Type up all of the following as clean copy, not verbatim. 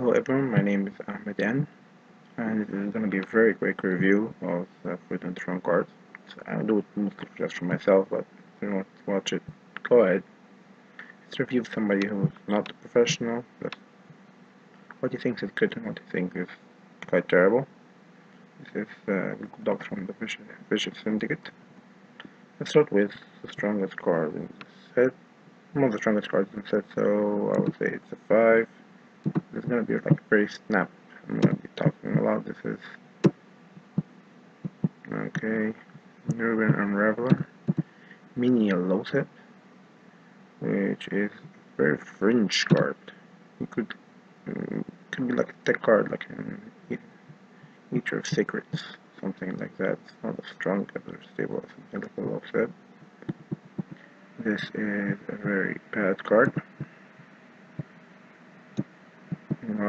Hello everyone, my name is Ahmed, and this is going to be a very quick review of the Forbidden Throne cards. So I'll do it mostly just for myself, but if you want to watch it, go ahead. It's a review of somebody who's not a professional, but what he thinks is good and what he thinks is quite terrible. This is Dog from the Vicious Syndicate. Let's start with the strongest card in the set. One of the strongest cards in the set, so I would say it's a 5. It's going to be like very snap. I'm going to be talking about this is okay. Urban Unraveler, mini yellow set, which is a very fringe card. It could be like a tech card, like an Eater of Secrets, something like that. It's not as strong as or stable as something like a low set. This is a very bad card. Hang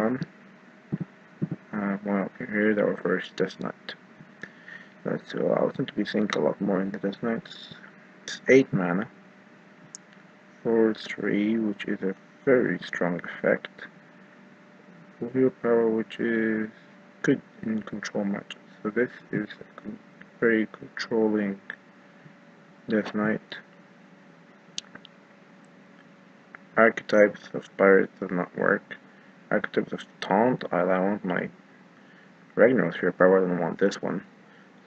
on. Well, here's our first Death Knight. Let's allow them to be think a lot more in the Death Knights. It's 8 mana for 3, which is a very strong effect. Real power, which is good in control matches. So this is a very controlling Death Knight. Archetypes of Pirates does not work. Archetypes of Taunt, I want my Ragnar's Fear Power, I don't want this one.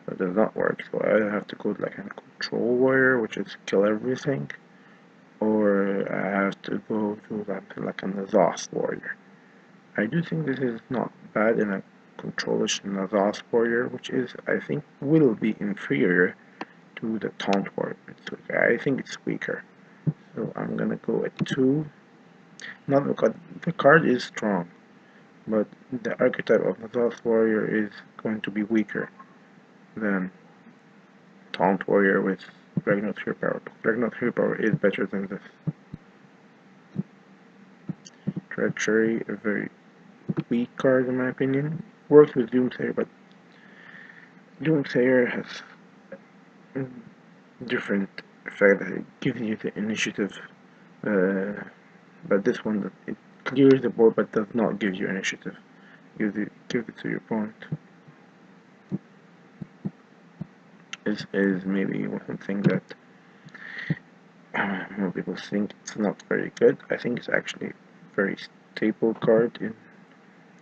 So it does not work. So I either have to go like a Control Warrior, which is kill everything, or I have to go to like an Exhaust Warrior. I do think this is not bad in a controlish Exhaust Warrior, which is, I think, will be inferior to the Taunt Warrior. I think it's weaker. So I'm gonna go at 2. Not because the card is strong, but the archetype of Exhaust Warrior is going to be weaker than Taunt Warrior with Ragnar's Fear Power. Ragnar's Fear Power is better than this. Treachery, a very weak card in my opinion. Works with Doomsayer, but Doomsayer has different effect that it gives you the initiative, but this one it clears the board but does not give you initiative. Gives it to your opponent. This is maybe one thing that more people think it's not very good. I think it's actually a very staple card in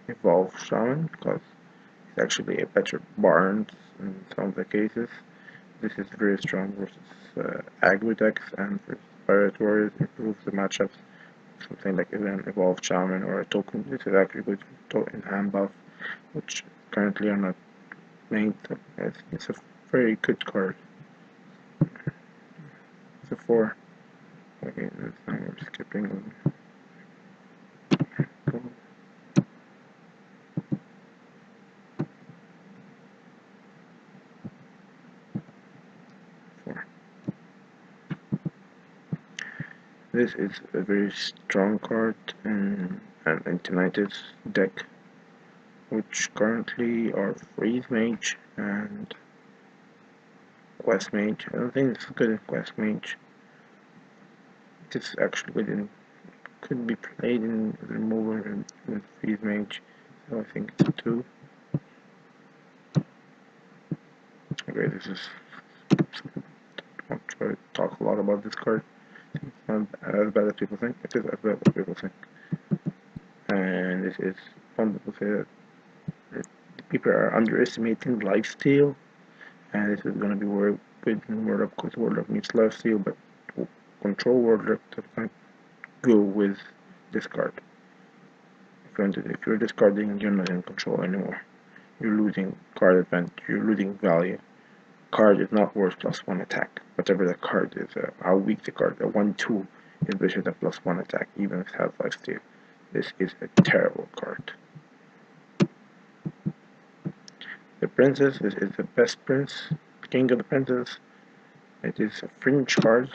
Evolve Shaman because it's actually a better Barnes in some of the cases. This is very strong versus aggro decks and versus Pirate Warriors, improves the matchups. Something like an Evolved Shaman or a token. This is actually good in hand buff, which currently are not made. So it's a very good card. It's a 4. Okay, now we're skipping. This is a very strong card in an Antinitis deck, which currently are Freeze Mage and Quest Mage. I don't think it's good in Quest Mage. This actually good in, could be played in remover with Freeze Mage, so I think it's a 2. Okay, this is. I'll try to talk a lot about this card. It's not as bad as people think. It is as bad as people think. And this is some people say that people are underestimating lifesteal, and this is going to be where good in Warlock because Warlock needs lifesteal, but Control Warlock does not go with this card. If you're discarding, you're not in control anymore. You're losing card advantage. You're losing value. Card is not worth +1 attack. Whatever the card is, how weak the card, a 1/2 is better than +1 attack, even if it has lifesteal. This is a terrible card. The princess, this is the best prince, king of the princess. It is a fringe card.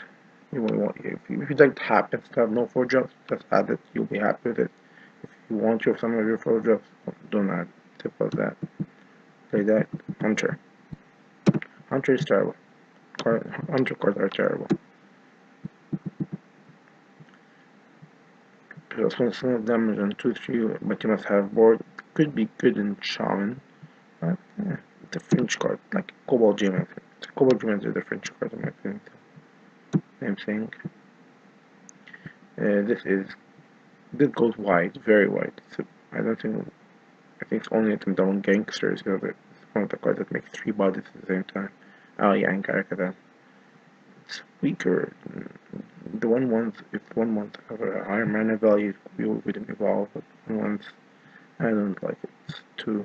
If you'd like to happen to have no 4-drops, just add it. You'll be happy with it. If you want some of your 4-drops, don't add. Simple as that. Play that. Hunter. Hunter is terrible. Hunter cards are terrible. Plus one single damage on 2-3, but you must have board. Could be good in Shaman. But it's a French card, like Cobalt Gem. Cobalt Gems are the French card in my opinion. Same thing. This goes wide, very wide. So I don't think I think it's only at the down gangsters because it's one of the cards that makes 3 bodies at the same time. Oh yeah, and Karakadan. It's weaker. The one ones, if one wants have a higher mana value, we wouldn't evolve, but the ones I don't like it. It's too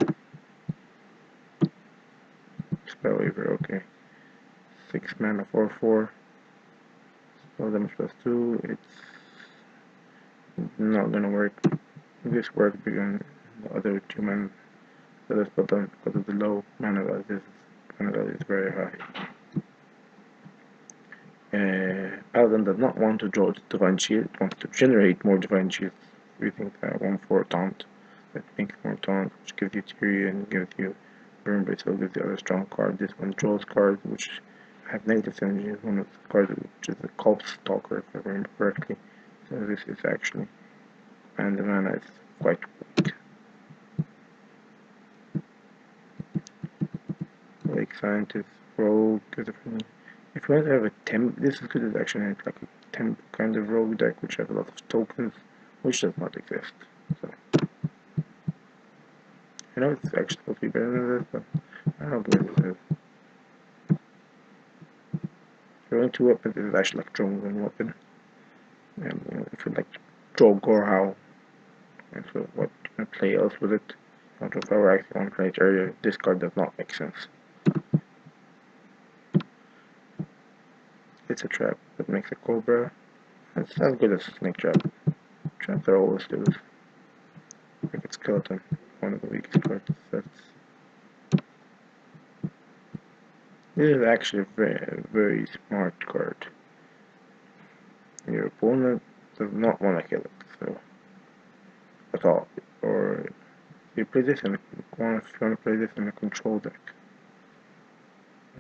Spellweaver, okay. 6 mana 4/4. Spell damage +2. It's not gonna work. This works because the other 2 mana that is put on because of the low mana value. This mana value is very high. Paladin does not want to draw Divine Shield, it wants to generate more Divine Shields using that 1/4 taunt. That makes more taunt, which gives you Tyrion, gives you Burn, but still gives the other strong card. This one draws cards which have negative synergy. One of the cards which is a Corpse Stalker, if I remember correctly. So this is actually, and the mana is quite weak. Like Scientist, Rogue, if you want to have a temp, this is good as actually like a temp kind of rogue deck which has a lot of tokens, which does not exist. So I know it's actually supposed to be better than this, but I don't believe it is. Drawing 2 weapons is actually like drawing 1 weapon. And if you like draw Gorehowl, and so what you can play else with it. Not if I were actually want to play it earlier, this card does not make sense. It's a trap that makes a Cobra. It's as good as a Snake Trap. Traps are always good. Like it's Skeleton, one of the weakest cards sets. This is actually a very, very smart card. Your opponent does not want to kill it, so at all. Or you play this in if you want to play this in a control deck.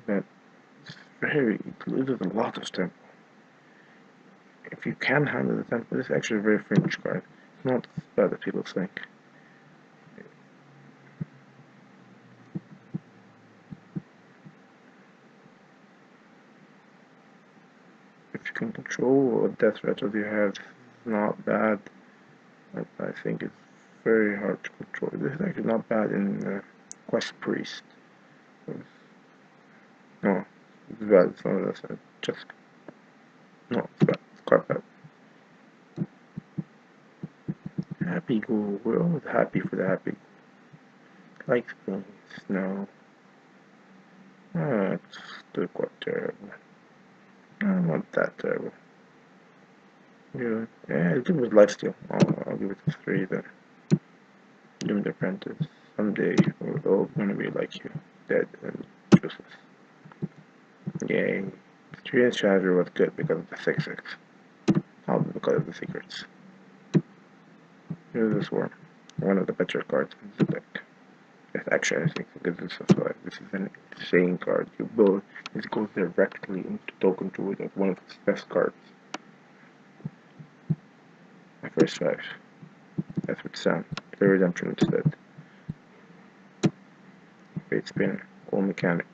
That it loses a lot of tempo. If you can handle the tempo, this is actually a very French card. It's not as bad as people think. If you can control what death rattles you have, it's not bad. But I think it's very hard to control. This is actually not bad in Quest Priest. No, it's bad. It's not that bad. Just no, it's bad. It's quite bad. Happy Ghoul. We're always happy for the happy. Like snow. It's still quite terrible. Not that terrible. Yeah, it's good with lifesteal. I'll give it a 3 then. Doomed Apprentice. Someday we're all gonna be like you, dead and useless. Yay. Experience Shatter was good because of the 6/6. Not because of the secrets. Here's this one. One of the better cards in the deck. Yes, actually, I think because this is an insane card. You build this goes directly into token to it as one of its best cards. My first 5. That's what Sam. Play Redemption instead. Fate Spinner. Old Mechanic.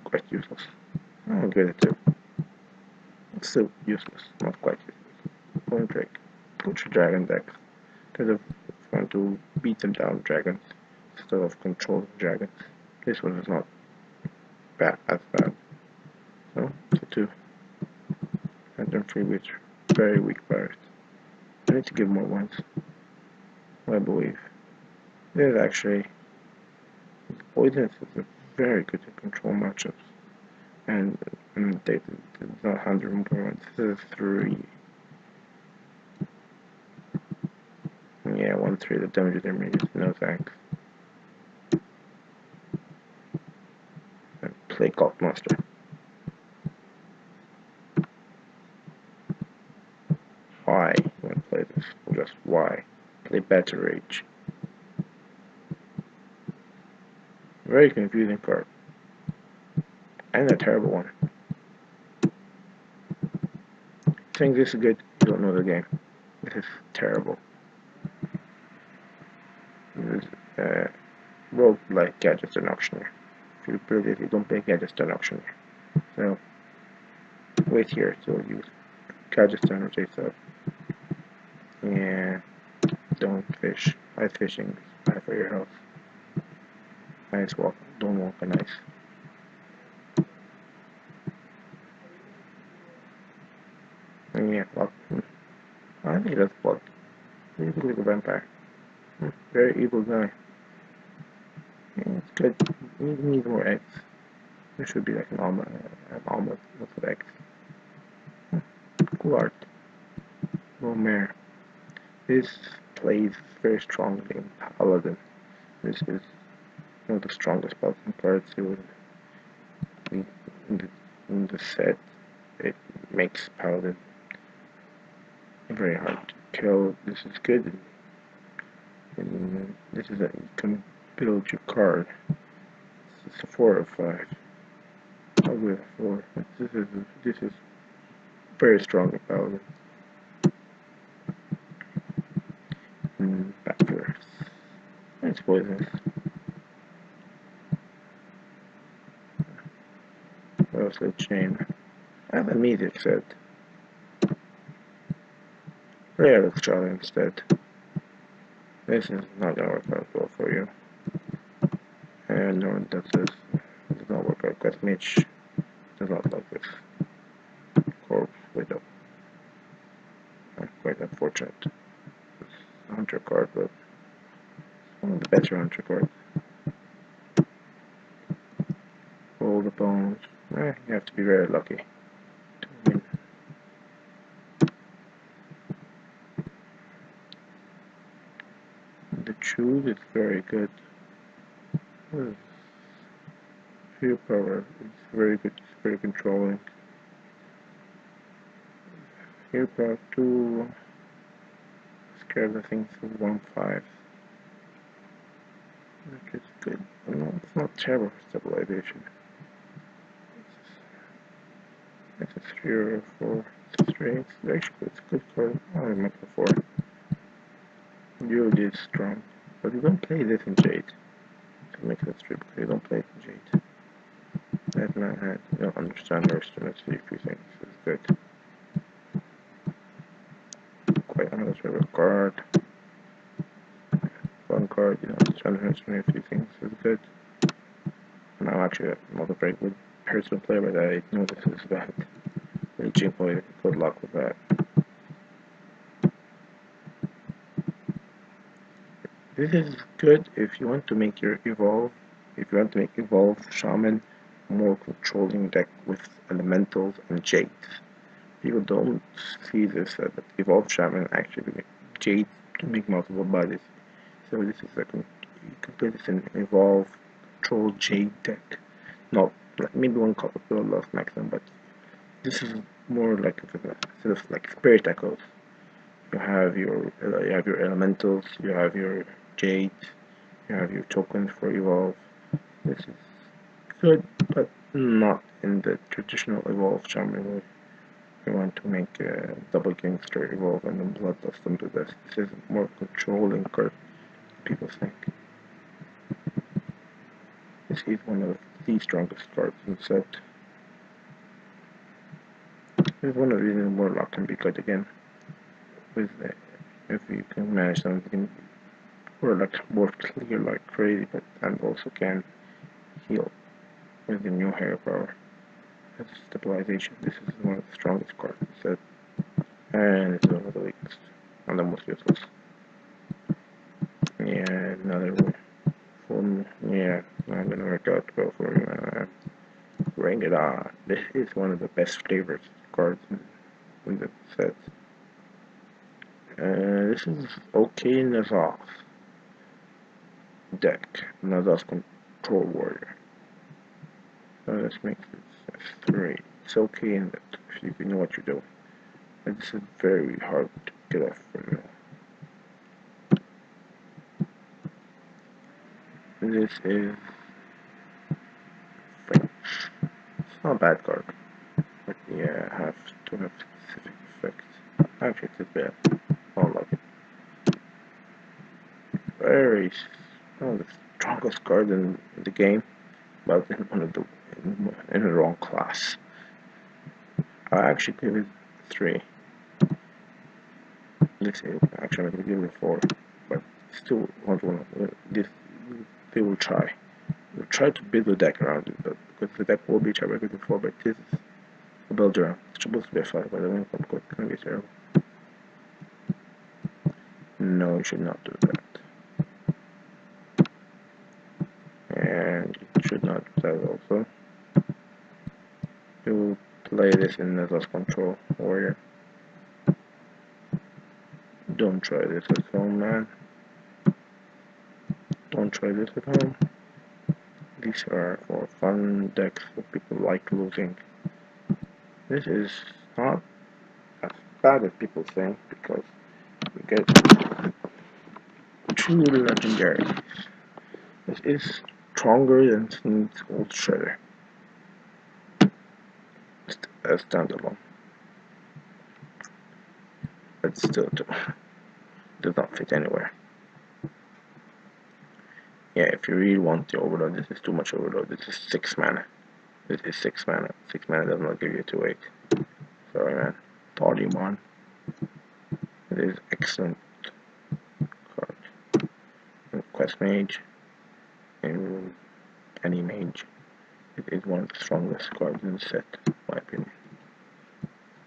Quite useless. I'll get it too. It's still useless. Not quite useless. Bone Drake. Put your dragon deck. Instead of trying to beat them down dragons. Instead of controlling dragons. This one is not bad as bad. So, it's a 2. And then 3 with very weak powers. I need to give more ones. I believe. This is actually Poisonous is a very good to control matchups. And they did not 100 more ones. This is 3. Yeah, 1/3 the damage their minions. No thanks. And play Cult Monster. Why you want to play this? Just why? Play Battle Rage. Very confusing card. And a terrible one. Think this is good, you don't know the game. This is terrible. This well, like gadgets and auctioneer. If you build it, you don't play gadgets and auctioneer. So wait here till you gadgets and rotate up. And don't fish. Ice fishing is bad for your health. Ice walk. Don't walk on ice. And yeah, block. I think that's blood. He's like a vampire. Very evil guy. Yeah, it's good. We need more eggs. There should be like an omelet with eggs. Cool art. Romare. This plays very strongly in Paladin. This is one of the strongest Paladin cards in, in the set. It makes Paladin very hard to kill. This is good. And this is that you can build your card. It's a 4 or 5. Probably a 4. This is very strong in Paladin. Backdoors. It's poisonous. Also chain. I have a music set. Play Electronic instead. This is not gonna work out well for you. And no, that does not work out because Mitch does not like this. Corpse Widow. Quite unfortunate. It's a hunter card, but one of the better hunter cards. Roll the bones. You have to be very lucky to win. The choose is very good. Fear power is very good. It's very controlling. Fear power 2. Scare the things for 1/5. Which is good. No, it's not terrible for stabilization. It's a 3 or a 4. It's a 3. It's good card. I make a 4. Yield is strong. But you don't play this in Jade. To make that strip because you don't play it in Jade. That man had you don't understand our students if you think this is good. Quite another sort of card. One card, you know, just understand if you think this is good. And I'm actually not a very good person player, but I know this is bad. Reaching point, good luck with that. This is good if you want to make your evolve. If you want to make evolve shaman more controlling deck with elementals and jades. People don't see this that evolve shaman actually make jade to make multiple bodies. So this is like you can play this in evolve control jade deck. Not like maybe one couple will lost maximum, but this is more like instead of like spirit echoes. You have your elementals, you have your jade, you have your tokens for evolve. This is good, but not in the traditional evolve shaman way. You want to make a double gangster evolve and then bloodlust them to this. This is more controlling card, people think. This is one of the strongest cards in the set. This is one of the reasons Warlock can be good again. With if you can manage something, Warlock more clear like crazy, but and also can heal with the new hero power. That's stabilization. This is one of the strongest cards in the set. And it's one of the weakest. And the most useless. Yeah, another one. Yeah, not gonna work out well for you. Bring it on. This is one of the best flavors cards in the set. This is okay Nazaf deck. Nazaf Control Warrior. So let's make this a 3. It's okay in that if you know what you're doing. But this is very hard to get off from you. This is French. It's not a bad card, but yeah, I have to have specific effects. Actually, it's bad. Oh one of the strongest cards in the game, but in the wrong class. I actually give it 3. Let's say actually I'm gonna give it 4, but still want one. This they will try. We'll try to build a deck around it, but because the deck will be try with 4, but this is a build around. It's supposed to be a 5, but I don't know if it's gonna be terrible. No, you should not do that. And you should not do that also. You will play this in Nether's Control Warrior. Don't try this at home, man. Don't try this at home. These are for fun decks for people like losing. This is not as bad as people think because you get 2 legendaries. This is stronger than Sneed's old Shredder. As standalone. But still does not fit anywhere. Yeah, if you really want the overload, this is too much overload. This is 6 mana. This is 6 mana. 6 mana does not give you 2/8. Sorry, man. Polymon. It is excellent card. And Quest Mage and any mage. It is one of the strongest cards in the set, in my opinion.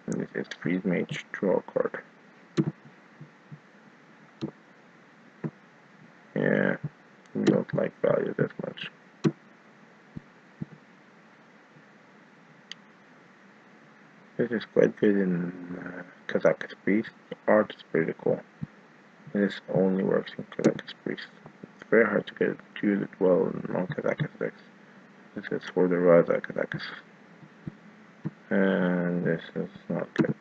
And this is Freeze Mage draw card. Yeah, we don't like value that much. This is quite good in Kazakh's Priest. The art is pretty cool. This only works in Kazakh's Priest. It's very hard to get to use it well in non-Kazakh's decks. This is for the Raza Kazakhs. And this is not good.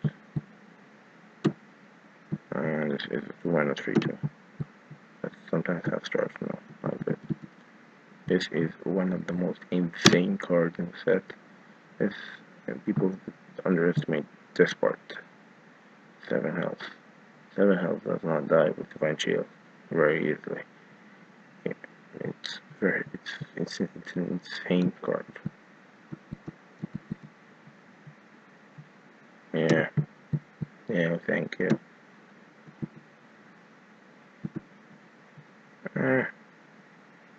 And this is 2 mana 3/2. That sometimes have stars, no, not good. This is one of the most insane cards in the set. This, people underestimate this part. 7 health. 7 health does not die with Divine Shield very easily. It's an insane card. Yeah. Yeah, thank you.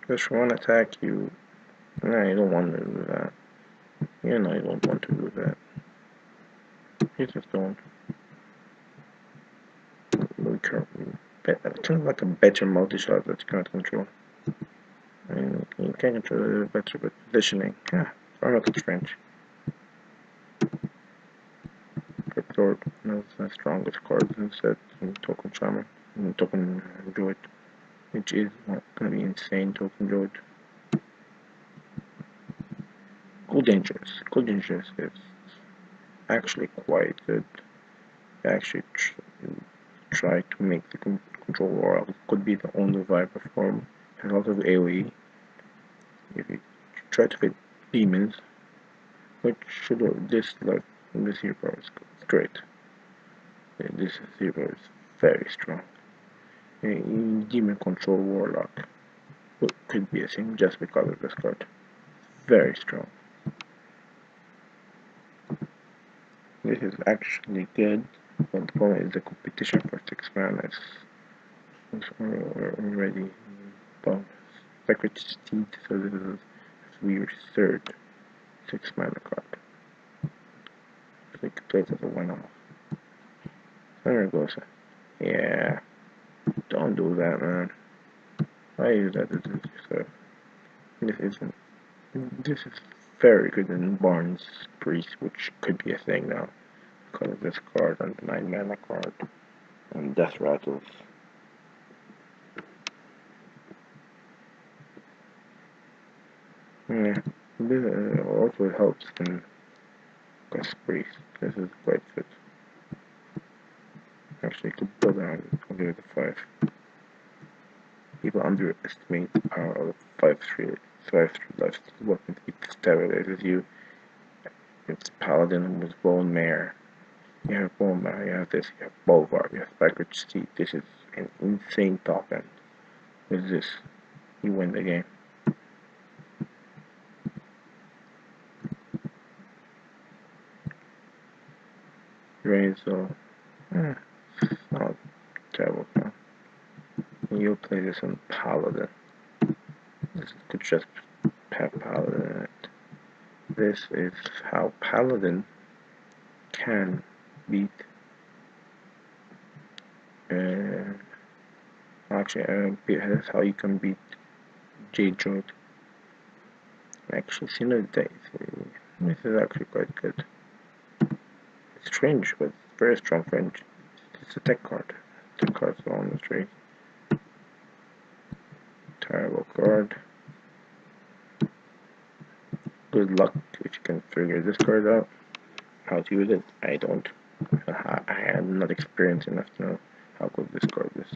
Just one attack you. No, you don't want to do that. You know you don't want to do that. You just don't. Kind of like a better multi-shot that you can't control. I mean, you can control it better, but positioning, yeah, rocket French. Cryptor is the strongest card in the set in Token Shaman, in Token Druid, which is gonna be insane Token Druid. Cool Dangerous. Cool Dangerous is actually quite good. I actually try to make the control world could be the only Viper form. Has a lot of AoE. If you try to fit demons, which should this hero is great. This hero is very strong. Demon control warlock could be a thing just because of this card. Very strong. This is actually good, but the problem is the competition for 6 mana is already above Sacred Steed, so this is weird third 6 mana card. So you could play it as a 1-off. There it goes. Yeah, don't do that, man. Why you that to do yourself? This is very good in Barnes Priest, which could be a thing now. Because of this card and the 9 mana card and Death Rattles. Yeah, this also helps in Quest Priest. This is quite good. Actually, to build around, I'll give it a 5. People underestimate the power of 5/3 left weapon to stabilizes you. It's Paladin with Bone Mare. You have Bone Mare, you have this, you have Bolvar, you have Sacred Steed. This is an insane top end. With this, you win the game. Rain, so not terrible. You play this on Paladin. This could just have Paladin in it. This is how Paladin can beat. That's how you can beat J-Joint. Actually, Synodate. This is actually quite good. It's strange, but very strong French. It's a tech card. Tech card's on the tree. Terrible card. Good luck if you can figure this card out. How to use it, I don't. I am not experienced enough to know how good this card is.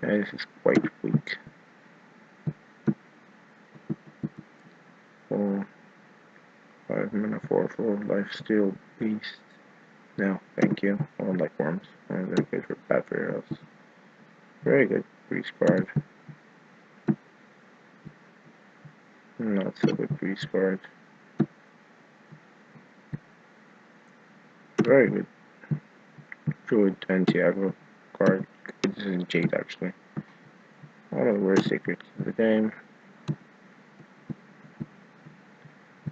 And this is quite weak. Oh, 5 mana 4/4 lifesteal beast. No, thank you. I don't like worms. I'm very good for bad for heroes. Very good priest card. Not so good priest card. Very good druid anti-aggro card. This is Jade actually. One of the worst secrets of the game.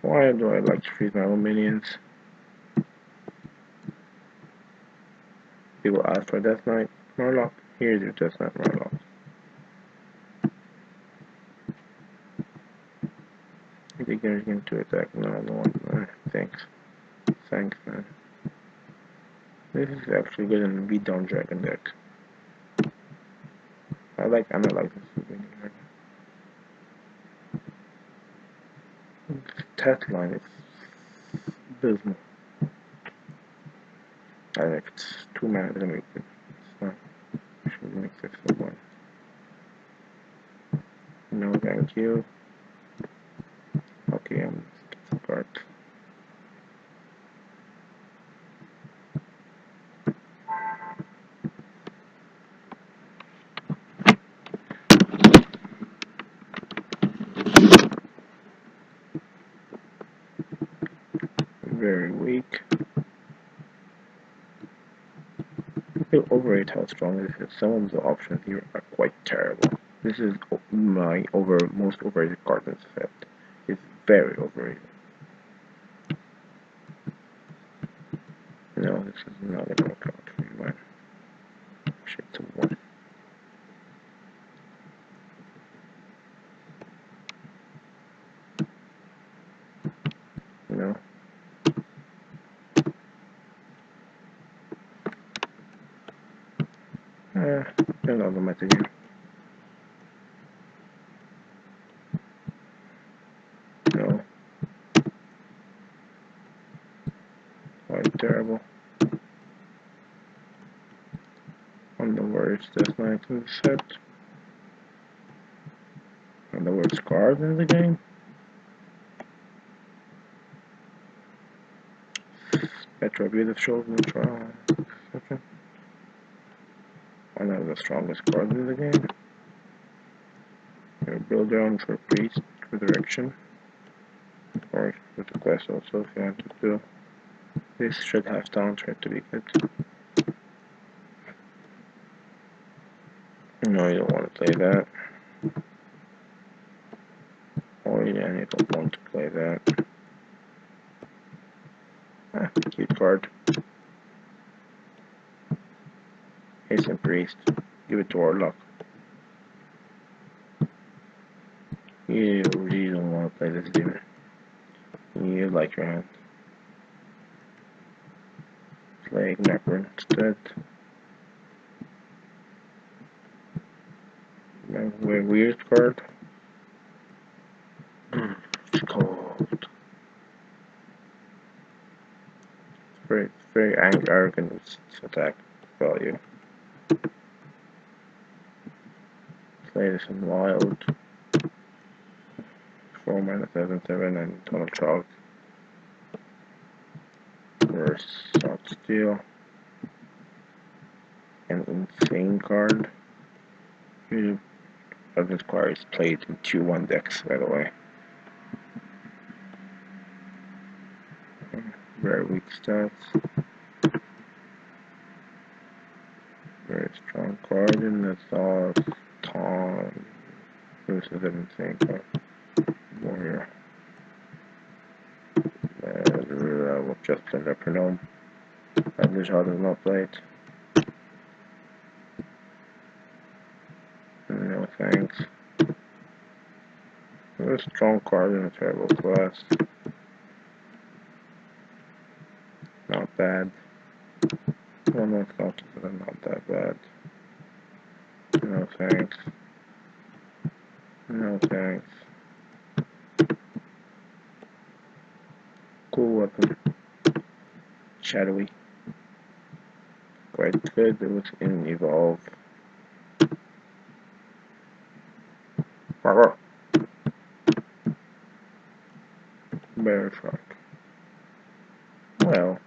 Why do I like to freeze my own minions? People ask for Death Knight Murloc. Here's your Death Knight Murloc. You think you're going to attack? No, no one. Thanks. Thanks, man. This is actually good in the Beat Down Dragon deck. I like this minion. Stat line is abysmal. I think it's 2 mana doesn't make it. It's not. I should make this a 1. No, thank you. Okay, I'm skip the card. Very weak. People overrate how strong this is. Some of the options here are quite terrible. This is my most overrated card in this set. It's very overrated. No, this is not gonna work out for you, man. Shit to 1. No. Turn on the meta here. No. Quite terrible. I'm the worst Death Knight in the set. I'm the worst card in the game. Retributive shows no trial. Okay. One of the strongest cards in the game. You build down for priest for direction. Or with the quest also if you want to do. This should have downside to be good. No, you don't want to play that. Or yeah, you don't want to play that. Cute card. Hasten Priest. Give it to Warlock. You really don't want to play this demon. You like your hand. Play Necron instead. Weird card. It's cold. It's very arrogant with its attack value. Play this in Wild. 4 mana 7/7 and Tunnel Chalk. Reverse South Steel. an insane card. Usually, this card is played in 2-1 decks, by the way. Very weak stats. Very strong card in the sauce. Taunt. This is an insane card. Warrior. We'll just play Metronome. This shot is not played. No thanks. A strong card in a terrible class. Not bad. Well, no, it's not that bad. No thanks. No thanks. Cool weapon. Shadowy. Quite good. It looks in evolve. Bear truck. Well,